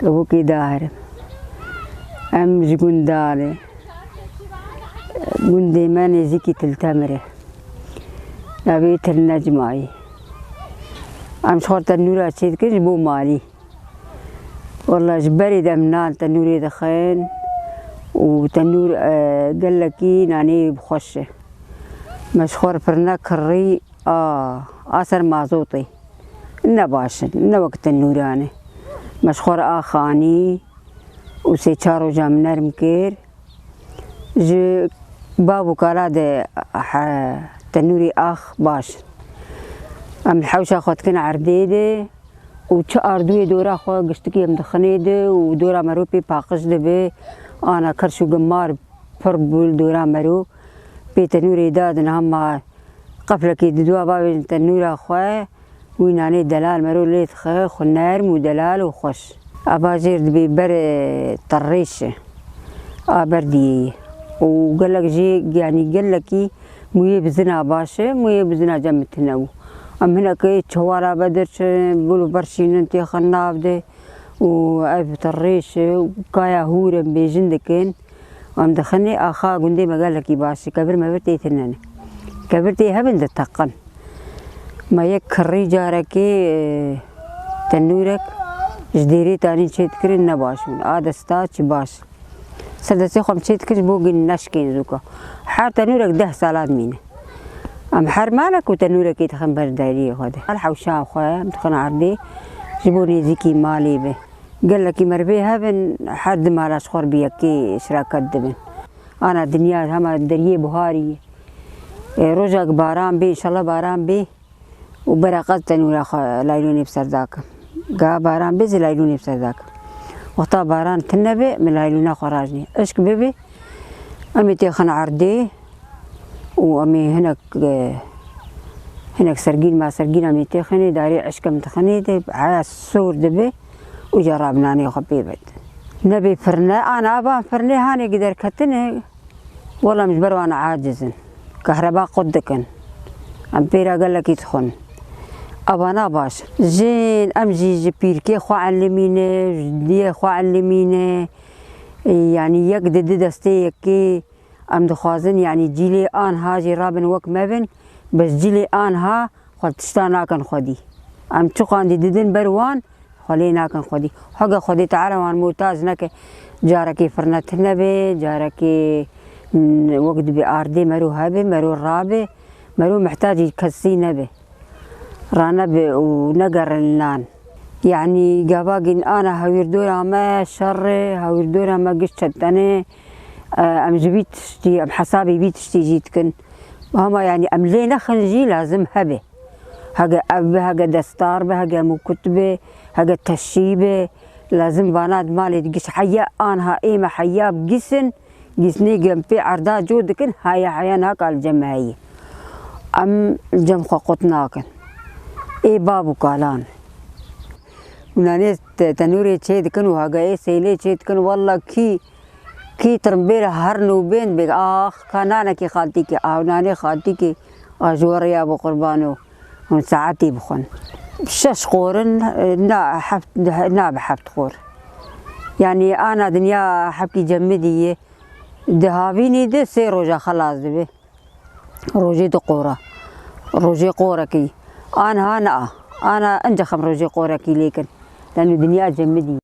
كبوكي داهر أم جون دالي جون ماني زيكي تلتمره نبيت النجماي أم شخور تنورة شيء كش بو مالي والله جبري دمنان تنوري دخين وتنور قال لكي ناني بخشه مشخور فرنا كري أثر مازوطي إنه باشن إنه وقت النوراني مشخور آخاني وسيشارو جام نرمكير جي بابو كالاد تنوري آخ باش أم الحوشة خود كن عرديدي وچه أردوی دورا خو گشتکی هم دخنیده و دورا مرو پی پاقش دبه آنا کرشو گمار پر بول دورا مرو پی تنوری دادن هم قفلکی ددوا بابی تنورا خواه وینانه دلال مرو لیت خواه خو نرم و دلال و خوش اباجیر دبی بر طریشه بردیه و قلق جی يعني قلقی مویه بزنا باشه مویه بزنا جمتنو أم هنا كي شوارع بدرش بقولوا برشين أنتي خناف ده وأب طريش وكايا هورا بيجندكين وأم دخلني أخا قندي ما قال لك يباشي كبر ما برتي ثناني كبرتي هبل دتقن ما يكري جاركي تنورك جديري تاني شيت كرين نباشون هذا ستاتش باش سدسي خم شيت كش بوجي نشكين زوكا حار تنورك 10 سالات مينه أم حرمانك وتنورك يتخن برداري هذا الحوشة خويا متخن عردي جيبوني زيكي مالي به قال لك مربيها بن حد ما لاش خور بيكي شراكات دبن أنا دنيا هما دريه بهاري رجع باران بي إن شاء الله باران بي وبرقات تنورا لايلوني بسر ذاك قا باران بي لايلوني بسر ذاك وقتا باران تنبي من لايلونا خراجني اشك بيبي أمي تخن عردي وأمي هناك سرقين ما سرقين أمي تخني داري عشكة متخني دي على السور دبي وجربنا أنا خبيبت نبي فرنا أنا أبا فرني هاني قدر كتني والله مش بروا أنا عاجز كهرباء قدكن أمبيرا قال لك يدخن أبانا باش زين أمجي جبيركي خو علميني جدي خو علميني يعني يقدر دستي يكي أم دخوازن يعني جيلي آنها جرابن وك مبن بس جيلي آنها خود تشتانا كان خودي أم تشقان دي ددن بروان خلينا كان خودي حق خودي تعالى وان موتاز نك جاركي فرنت نبي جاركي وقت بأردي مرو هبي مرو رابي مرو محتاج يكسي نبي رانبي ونقر اللان يعني قباقين أنا هويردورا ما شر هويردورا ما قشتني أم جبيت تشتي أم حسابي بيت تشتي جيتكن وهما يعني أم لينا خنجي لازم هبه هجا أب هجا دستار به هجا مكتبه هجا تشيبه لازم بنات مالي تقش حيا أنها إيما حيا بجسن جسني جنبي عرضا جودكن هاي حياناك على الجمعية أم جم خقطناكن إيه بابو كالان ونانيس تنوري تشيدكن وهجا إيه سيلي تشيدكن والله كي ترمبير هرنو بين بيك كانانا كي خالتي كي ناني خالتي كي أجوريا أبو قربانو ساعتي بخون شش قورن نا بحبت قور يعني أنا دنيا حبكي جمدية دهابيني ده سي روجا خلاص دبي روجي دقورة روجي قوركي أنا أنجخم روجي قوركي لكن لأنه دنيا جمدية